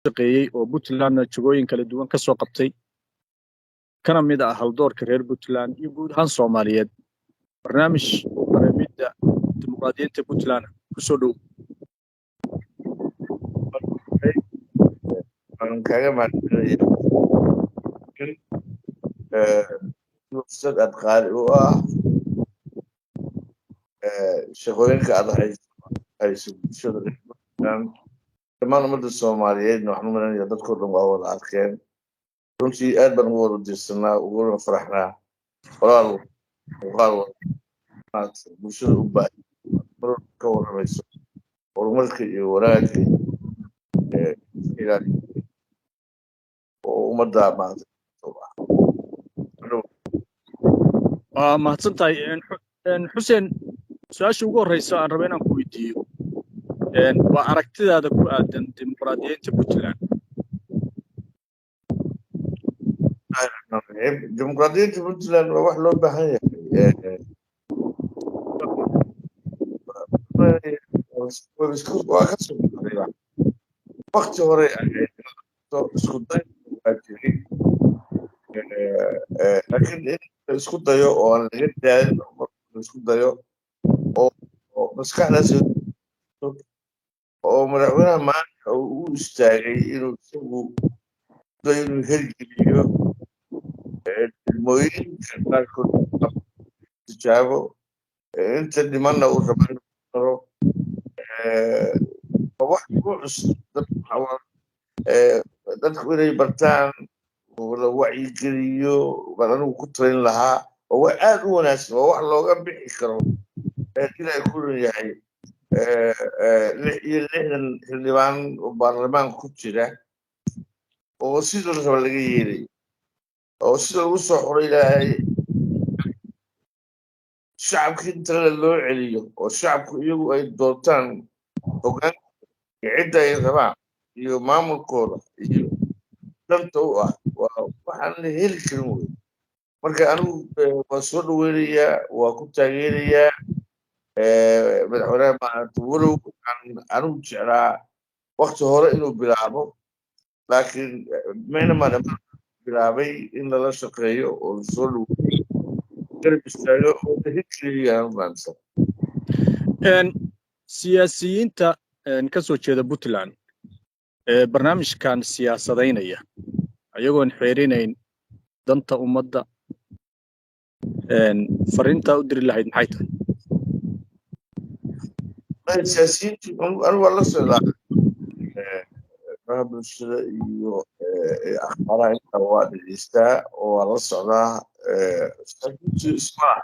shaqeeyey oo Puntlandna jagooyin kala duwan ka soo qabtay kana mid ah haldoorka reer Puntland iyo guud ahaan Soomaaliyeed barnaamij barnaamijda dimuqraadiyiinta Puntland ku soo dhow aan kaga mahadcelinayaa fursad aad qaali u ah shaqooyinka aad hayso bulshada reer Puntland dhammaan ummadda Soomaaliyeedna waxaan u maleynayaa dadkoo dhan waa wada arkeen runtii aad baan ugu wada dirsanaa uguna faraxnaa qoraal muuqaal bulshada u baahan mar ka warramayso horumarka iyo wanaagga ilaali oo ummadda maanta waa mahadsantahay xuseen su-aasha ugu horreysa aan rabo inaan ku weydiiyo waa aragtidaada ku aadan dimuqraadiyiinta Puntland dimuqraadiyiinta Puntland waa wax loo baahan yahay waa ka soo baxday waqti hore isku day waa jiray laakiin in la isku dayo oo aan laga daalin la isku dayo oo maskaxdaas oo madaxweynaha maanta uu u istaagay inuu isagu dayo inuu hirgeliyo ilmooyinka qaarkood tijaabo inta dhimanna uu rabo inuu qaro wax ugu cusub dadku inay bartaan la wacyigeliyo baan anigu ku talin lahaa oo wax aad u wanaagsan oo wax looga bixi karo ilaa ku yahay 66 xildhibaan oo baarlamaanka ku jira oo sida la rabo laga yeelay oo sida lagu soo xoray ilaahay shacabka inta loo celiyo oo shacabku iyagu ay doortaan hoggaanka cidda ay rabaan iyo maamulkooda iyo danta u ah waxaan la heli karin wey marka anigu waa soo dhaweynayaa waa ku taageerayaa madaxweynaha maanta walow anigu jeclaa waqti hore inuu bilaabo laakiin maynamana bilaabay in lala shaqeeyo oo lasoo dhaweeyo garab istaago oo la hirgeliyo maanta siyaasiyiinta ka soo jeeda Puntland barnaamijkan siyaasadaynaya ayagoon xeerinayn danta ummadda fariinta u diri lahayd maxay tahay siyaasiyiintu anigu waa la socdaa bulshada iyo akhbaaraha inta waa dhegeystaa oo waa la socdaa siyaasiyiintu ismaaha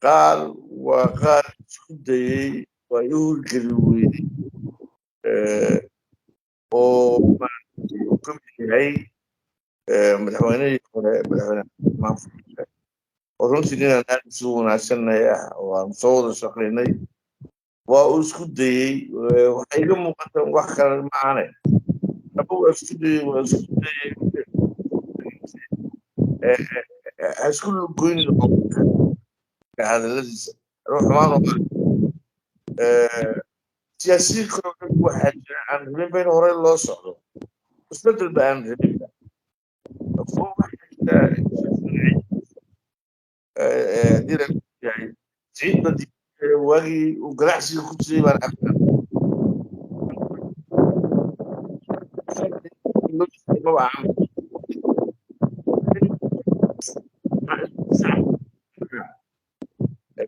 qaar waa qaar isku dayey waa i hurgeli weynay oo uu ka mid yahay madaxweynihii hore madaxweyne maanfurka oo runtii ninaan aad isu wanaagsanay ah oo aan soo wada shaqaynay waa uu isku dayey waxay iga muuqataan wax kale maahane aba waa isku dayey ha isku goyn hadaladiisa xumaan siyaasiyiin kale waxaa jira aan rabinba in hore loo socdo isbedel ba aan rabinba ciidba waagii uu ganacsiga ku jiray baan arkaa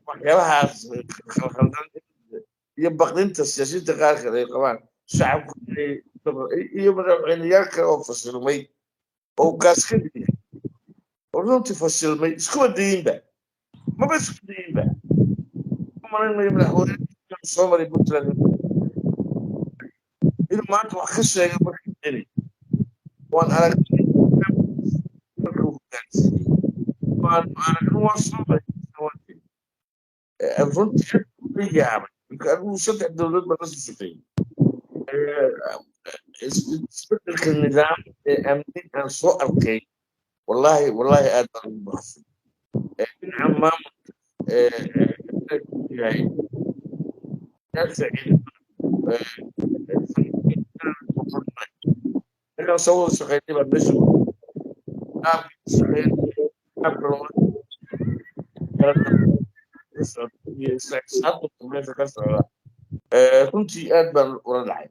waxyaabahaas khaldan iyo baqdinta siyaasiyiinta qaar kale ay qabaan shacabku iyo madaxweyneyaal kale oo fasilmay oo gaaskadi yahay oo runtii fasilmay iskuma dayinba maba isku dayinba malaynayo madaxweyne soo maray Puntland inuu maanta wax ka sheegay markii deni waan aragnay markuu hogaansiiyey waan aragnay waan soo maray runtii la yaabay marka anigu 3 dowlad baan la soo shaqeeyey isbedelka nidaam amni aan soo arkay wallahi aad baan ugu baxsan dhinaca maamulka yahay إنه سووا شقيتي بالنسبة شقيت قبل runtii aad baan ula dhacay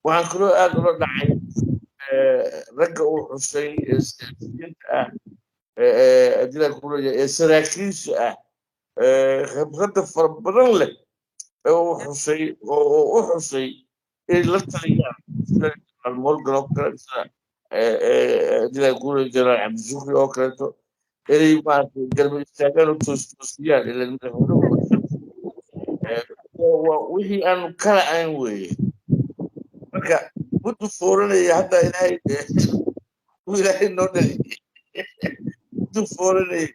waxaan kaloo aad ula dhacay ragga uu xusay ee siyaasiyiinta ah adilaa kuleeya ee saraakiisha ah khibradda fara badan leh ee uu xusay oo u xusay inay la taliyaan sida jenaraal morgan oo kale sida adilaa kuleeya jenaraal cabdishukri oo kaleeto inay maaragtay garba istaagaan oo toosiyaan ila madaxweynuhu wixii aanu kala ayn weeye marka muddu fooranaya hadda ilaahay noo dhaliyey muddu fooranaya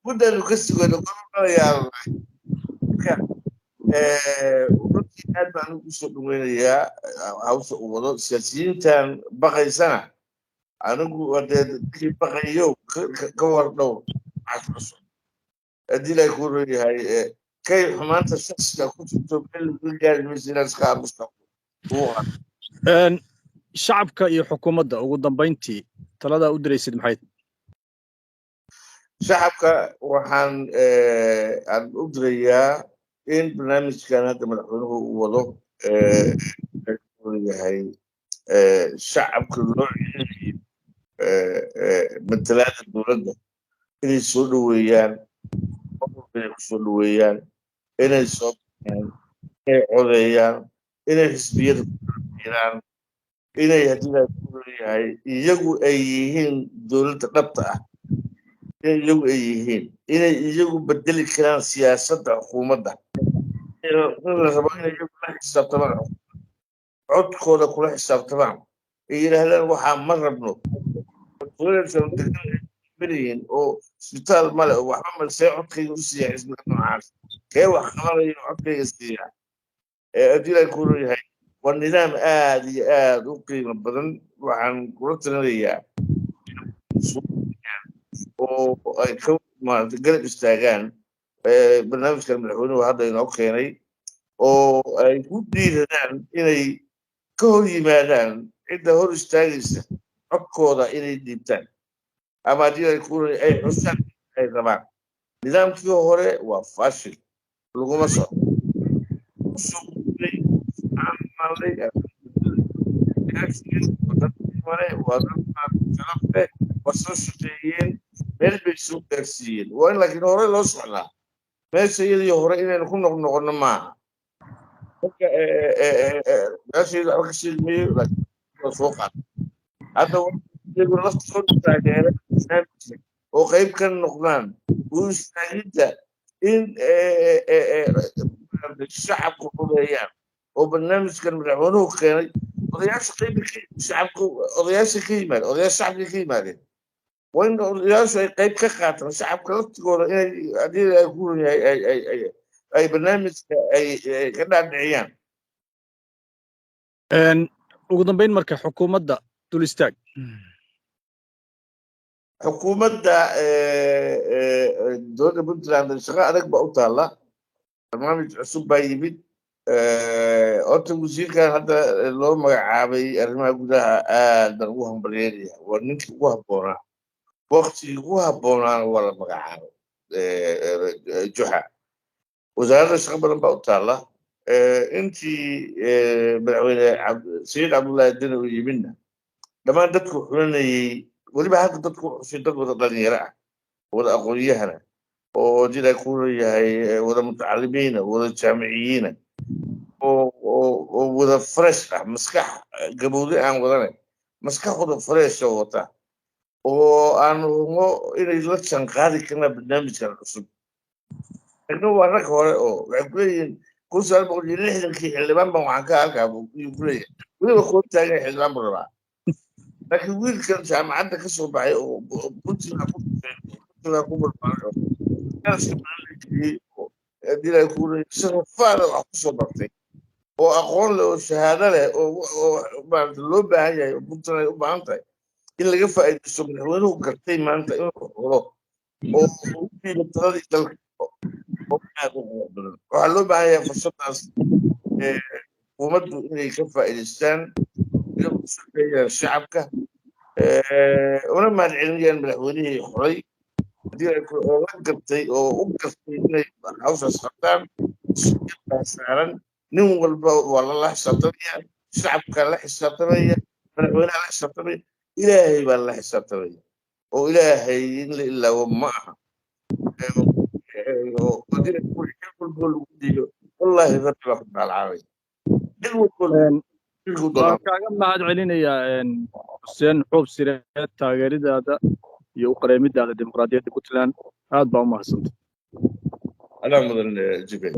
muddaanu ka sugano qoranayaa marka runtii aad baan ugu soo dhaweynayaa hawsha uu wado siyaasiyiintan baqaysana anigu hadee dadkii baqayo ka war dhowr casbaso haddii ilaahay kuu leeyahay kay xumaanta shaksiga ku jirto meel lagu gaari maysa inaad iska aamusta shacabka iyo xukuumadda ugu dambayntii taladaa u diraysid maxay shacabka waxaan aan u dirayaa in barnaamijkan hadda madaxweynuhu uu wado yahay shacabka loo celinayo matalaada dowladda inay soo dhoweeyaan inay kusoo dhoweeyaan inay soo baxaan inay codeeyaan inay xisbiyada kuiraan inay haddii ku leeyahay iyagu ay yihiin dowladda dhabta ah inay iyagu ay yihiin inay iyagu bedeli karaan siyaasadda xukuumadda in la rabo inay iyagu la xisaabtamaan codkooda kula xisaabtamaan ay yidhaahdaan waxaa ma rabno yihiin oo isbitaal male oo waxba malsee codkayga u siiya xisbiga noocaas kee wax qabanayo codkayga siiya haddii ay ku leeyahay waa nidaam aad iyo aad u qiimo badan waxaan kula talinayaa oo ay ka maarata garab istaagaan barnaamijkan madaxweynuhu hadda inoo keenay oo ay ku dhiiradaan inay ka hor yimaadaan cidda hor istaagaysa codkooda inay dhiibtaan ama haddii ay ku ay xusaan ay rabaan nidaamkii hore waa fashil laguma soco waa soo shaqeeyeen meel bay soo gaarsiiyeen waa in laakiin hore loo socdaa meesha iyadii hore inaynu ku noqnoqono maaha marka meeshayda waxba ka sheegmayo laakiin soo qaata hadda iyagu laftooda taageeran barnaamijka oo qayb ka noqdaan u istaagidda in shacabku xumeeyaan oo barnaamijkan madaxweynuhu keenay odayaasha qayb shacabku odayaasha ka yimaadeen odayaasha shacabka ka yimaadeen waa in odayaashu ay qayb ka qaataan shacabka laftigooda inay haddii ay ku yahay ay barnaamijka ay ka dhaadhiciyaan ugu dambayn marka xukuumadda dul istaag xukuumadda dowladda puntland shaqo adag baa u taalla barnaamij cusub baa yimid horta wasiirkan hadda loo magacaabay arrimaha gudaha aad baan ugu hambalyeynaya waa ninkii ugu habboonaa waktigii ugu habboonaana waa la magacaabay juxa wasaaradda shaqo badan baa u taalla intii madaxweyne sayid cabdullaahi deni uu yimidna dhammaan dadku xulanayey weliba hadda dadku xushay dad wada dhalinyaro ah wada aqoon-yahana oo did ay ku leeyahay wada mutacalimiina wada jaamiciyiina oo wada fresh ah maskax gabowde aan wadane maskaxooda fresh oo wata oo aan humo inay la janqaadi karnaa barnaamijkan cusub lagna waa rag hore oo waxay ku leeyihiin kun sagaal boqol iyo lixdankii xildhibaan baan waxaan ka halkaa ku leeyahay weliba koo taagan xildhibaan buu rabaa laakiin wiilkan jaamacadda ka soo baxay oo puntland ku barbaaray sharafaada wax ku soo bartay oo aqoon leh oo shahaado leh oo maarata loo baahan yahay oo puntland ay u baahan tahay in laga faa'iidaysto madaxweynuhu gartay maanta inuu xulo oo u dhiibo taladii dalka oo aad u badan waxaa loo baahan yahay fursadaas xukuumaddu inay ka faa'iidaystaan shacabka una mahadcelinayaan madaxweynihii xoray haddii ay la gartay oo u gartay inay hawshaas qabtaan baa saaran nin walba waa lala xisaabtamaya shacabka la xisaabtamaya madaxweynaha la xisaabtamaya ilaahay baa la xisaabtamaya oo ilaahay in la ilaawo ma aha haddii walbo lagu diido wallaahi rabbi baa ku daalcaabay dil walbo waan kaaga mahad celinayaa xuseen xuub sireed taageeridaada iyo u qareemidaada dimuqraadiyadda puntland aad baa u mahadsantay adaa mudan jibe